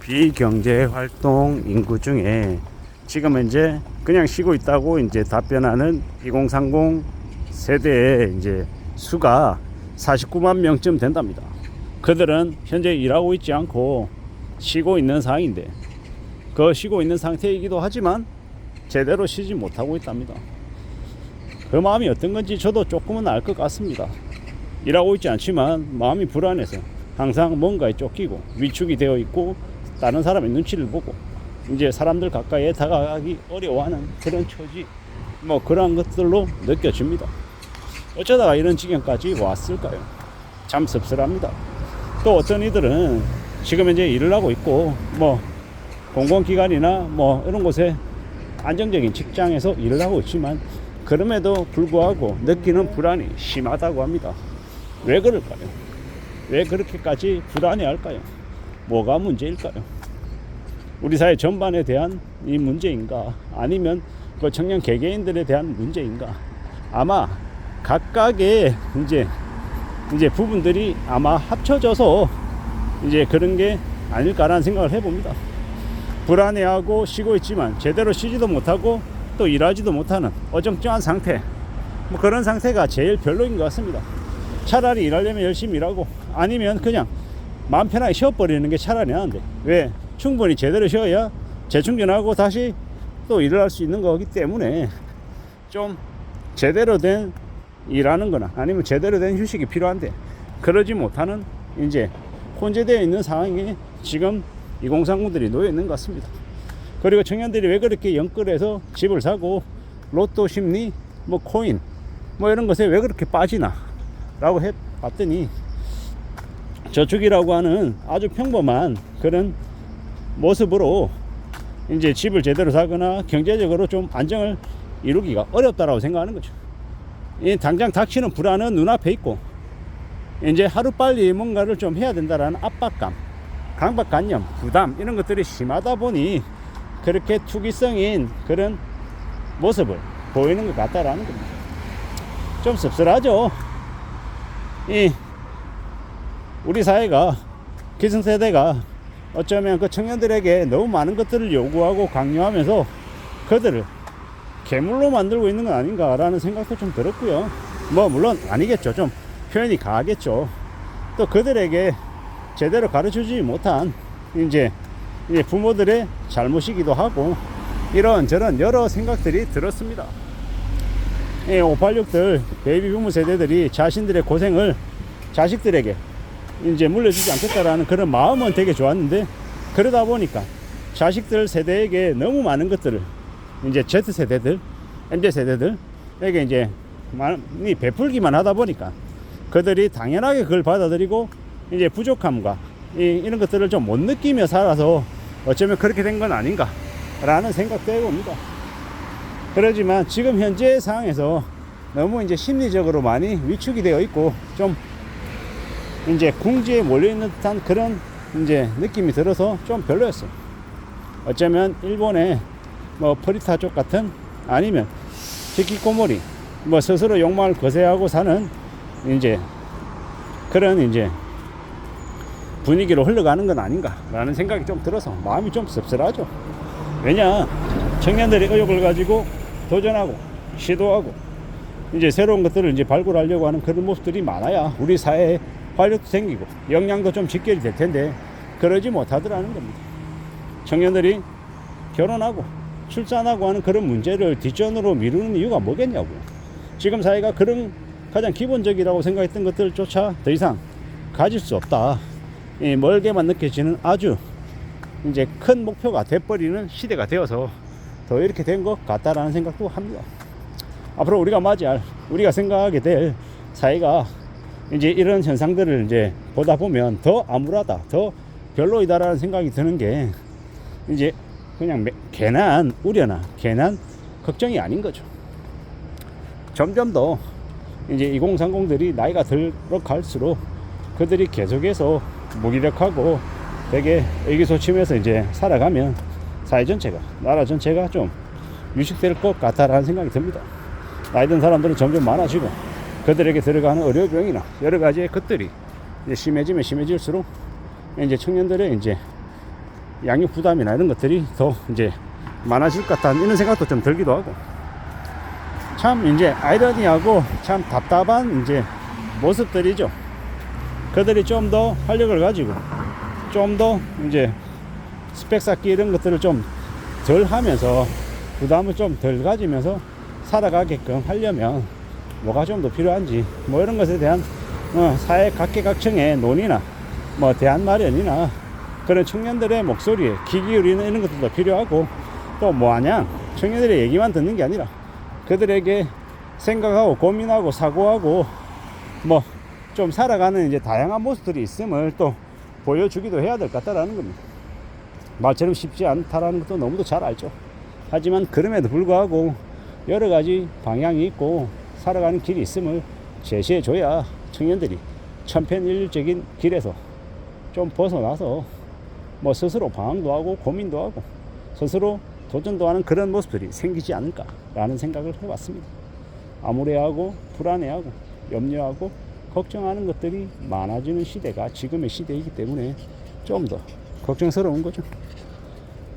비경제 활동 인구 중에 지금 이제 그냥 쉬고 있다고 이제 답변하는 2030 세대의 이제 수가 49만 명쯤 된답니다. 그들은 현재 일하고 있지 않고 쉬고 있는 상황인데, 그 쉬고 있는 상태이기도 하지만 제대로 쉬지 못하고 있답니다. 그 마음이 어떤 건지 저도 조금은 알 것 같습니다. 일하고 있지 않지만 마음이 불안해서 항상 뭔가에 쫓기고 위축이 되어 있고, 다른 사람의 눈치를 보고 이제 사람들 가까이에 다가가기 어려워하는 그런 처지, 뭐 그런 것들로 느껴집니다. 어쩌다가 이런 지경까지 왔을까요? 참 씁쓸합니다. 또 어떤 이들은 지금 이제 일을 하고 있고, 뭐 공공기관이나 뭐 이런 곳에 안정적인 직장에서 일을 하고 있지만 그럼에도 불구하고 느끼는 불안이 심하다고 합니다. 왜 그럴까요? 왜 그렇게까지 불안해할까요? 뭐가 문제일까요? 우리 사회 전반에 대한 이 문제인가, 아니면 그 청년 개개인들에 대한 문제인가? 아마 각각의 이제 부분들이 아마 합쳐져서 이제 그런 게 아닐까라는 생각을 해봅니다. 불안해하고 쉬고 있지만 제대로 쉬지도 못하고 또 일하지도 못하는 어정쩡한 상태, 뭐 그런 상태가 제일 별로인 것 같습니다. 차라리 일하려면 열심히 일하고, 아니면 그냥 마음 편하게 쉬어버리는 게 차라리 나은데, 왜? 충분히 제대로 쉬어야 재충전하고 다시 또 일을 할 수 있는 거기 때문에 좀 제대로 된 일하는 거나 아니면 제대로 된 휴식이 필요한데, 그러지 못하는 이제 혼재되어 있는 상황에 지금 2030들이 놓여 있는 것 같습니다. 그리고 청년들이 왜 그렇게 영끌해서 집을 사고 로또 심리, 뭐 코인, 뭐 이런 것에 왜 그렇게 빠지나 라고 해봤더니, 저축이라고 하는 아주 평범한 그런 모습으로 이제 집을 제대로 사거나 경제적으로 좀 안정을 이루기가 어렵다라고 생각하는 거죠. 이 당장 닥치는 불안은 눈앞에 있고, 이제 하루빨리 뭔가를 좀 해야 된다라는 압박감, 강박관념, 부담, 이런 것들이 심하다 보니 그렇게 투기성인 그런 모습을 보이는 것 같다라는 겁니다. 좀 씁쓸하죠. 우리 사회가, 기성세대가 어쩌면 그 청년들에게 너무 많은 것들을 요구하고 강요하면서 그들을 괴물로 만들고 있는 건 아닌가라는 생각도 좀 들었고요. 뭐 물론 아니겠죠. 좀 표현이 가하겠죠. 또 그들에게 제대로 가르쳐주지 못한 이제 부모들의 잘못이기도 하고, 이런저런 여러 생각들이 들었습니다. 586들 베이비 부모 세대들이 자신들의 고생을 자식들에게 이제 물려주지 않겠다라는 그런 마음은 되게 좋았는데, 그러다 보니까 자식들 세대에게 너무 많은 것들을 이제 Z세대들, MZ세대들에게 이제 많이 베풀기만 하다 보니까 그들이 당연하게 그걸 받아들이고 이제 부족함과 이런 것들을 좀 못 느끼며 살아서 어쩌면 그렇게 된 건 아닌가 라는 생각도 해봅니다. 그러지만 지금 현재 상황에서 너무 이제 심리적으로 많이 위축이 되어 있고, 좀 이제 궁지에 몰려있는 듯한 그런 이제 느낌이 들어서 좀 별로였어요. 어쩌면 일본의 뭐 프리타 쪽 같은, 아니면 히키코모리, 뭐 스스로 욕망을 거세하고 사는 이제 그런 이제 분위기로 흘러가는 건 아닌가라는 생각이 좀 들어서 마음이 좀 씁쓸하죠. 왜냐, 청년들이 의욕을 가지고 도전하고 시도하고 이제 새로운 것들을 이제 발굴하려고 하는 그런 모습들이 많아야 우리 사회에 활력도 생기고 역량도 좀 직결이 될 텐데, 그러지 못하더라는 겁니다. 청년들이 결혼하고 출산하고 하는 그런 문제를 뒷전으로 미루는 이유가 뭐겠냐고요. 지금 사회가 그런 가장 기본적이라고 생각했던 것들조차 더 이상 가질 수 없다, 멀게만 느껴지는 아주 이제 큰 목표가 돼버리는 시대가 되어서 더 이렇게 된 것 같다라는 생각도 합니다. 앞으로 우리가 맞이할, 우리가 생각하게 될 사회가 이제 이런 현상들을 이제 보다 보면 더 암울하다, 더 별로이다라는 생각이 드는 게, 이제 그냥 괜한 우려나 괜한 걱정이 아닌 거죠. 점점 더 이제 2030들이 나이가 들어갈수록 그들이 계속해서 무기력하고 되게 의기소침해서 이제 살아가면 사회 전체가, 나라 전체가 좀 위축될 것 같다라는 생각이 듭니다. 나이 든 사람들은 점점 많아지고 그들에게 들어가는 의료병이나 여러 가지의 것들이 이제 심해지면 심해질수록 이제 청년들의 이제 양육 부담이나 이런 것들이 더 이제 많아질 것 같다는 이런 생각도 좀 들기도 하고, 참 이제 아이러니하고 참 답답한 이제 모습들이죠. 그들이 좀 더 활력을 가지고 좀 더 이제 스펙 쌓기 이런 것들을 좀 덜 하면서 부담을 좀 덜 가지면서 살아가게끔 하려면 뭐가 좀 더 필요한지, 뭐 이런 것에 대한 사회 각계각층의 논의나 뭐 대안 마련이나 그런 청년들의 목소리에 귀 기울이는 이런 것들도 필요하고, 또 뭐하냐, 청년들의 얘기만 듣는 게 아니라 그들에게 생각하고 고민하고 사고하고 뭐 좀 살아가는 이제 다양한 모습들이 있음을 또 보여주기도 해야 될 것 같다라는 겁니다. 말처럼 쉽지 않다라는 것도 너무도 잘 알죠. 하지만 그럼에도 불구하고 여러 가지 방향이 있고 살아가는 길이 있음을 제시해 줘야 청년들이 천편일률적인 길에서 좀 벗어나서 뭐 스스로 방황도 하고 고민도 하고 스스로 도전도 하는 그런 모습들이 생기지 않을까라는 생각을 해봤습니다. 암울해하고 불안해하고 염려하고 걱정하는 것들이 많아지는 시대가 지금의 시대이기 때문에 좀 더 걱정스러운 거죠.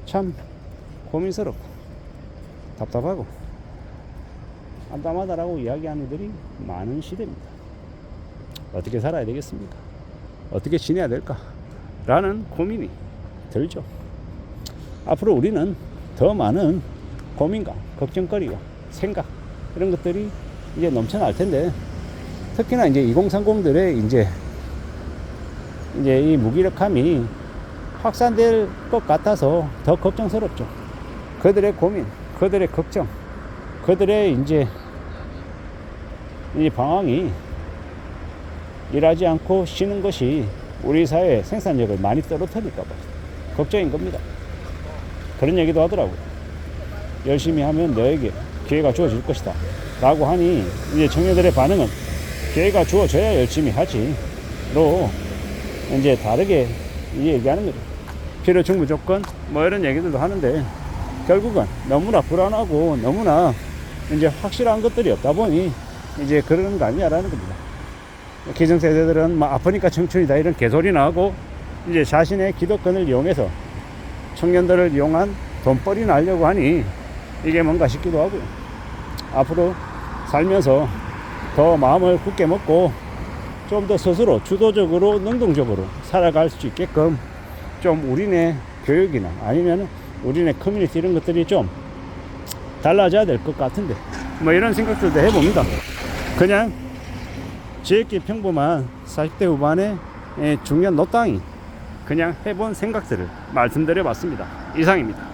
참 고민스럽고 답답하고 안담하다라고 이야기하는 이들이 많은 시대입니다. 어떻게 살아야 되겠습니까? 어떻게 지내야 될까? 라는 고민이 들죠. 앞으로 우리는 더 많은 고민과 걱정거리와 생각 이런 것들이 이제 넘쳐날 텐데, 특히나 이제 2030들의 이제 이 무기력함이 확산될 것 같아서 더 걱정스럽죠. 그들의 고민, 그들의 걱정, 그들의 이제 이 방황이 일하지 않고 쉬는 것이 우리 사회의 생산력을 많이 떨어뜨릴까 봐 걱정인 겁니다. 그런 얘기도 하더라고요. 열심히 하면 너에게 기회가 주어질 것이다 라고 하니, 이제 청년들의 반응은 기회가 주어져야 열심히 하지 로 이제 다르게 이제 얘기하는 거죠. 필요 충분 조건 뭐 이런 얘기들도 하는데, 결국은 너무나 불안하고 너무나 이제 확실한 것들이 없다 보니 이제 그러는 거 아니냐라는 겁니다. 기성세대들은 뭐 아프니까 청춘이다 이런 개소리나 하고, 이제 자신의 기득권을 이용해서 청년들을 이용한 돈벌이나 하려고 하니 이게 뭔가 싶기도 하고요. 앞으로 살면서 더 마음을 굳게 먹고 좀 더 스스로 주도적으로 능동적으로 살아갈 수 있게끔 좀 우리네 교육이나 아니면 우리네 커뮤니티 이런 것들이 좀 달라져야 될 것 같은데, 뭐 이런 생각들도 해봅니다. 그냥 지극히 평범한 40대 후반의 중년 노땅이 그냥 해본 생각들을 말씀드려 봤습니다. 이상입니다.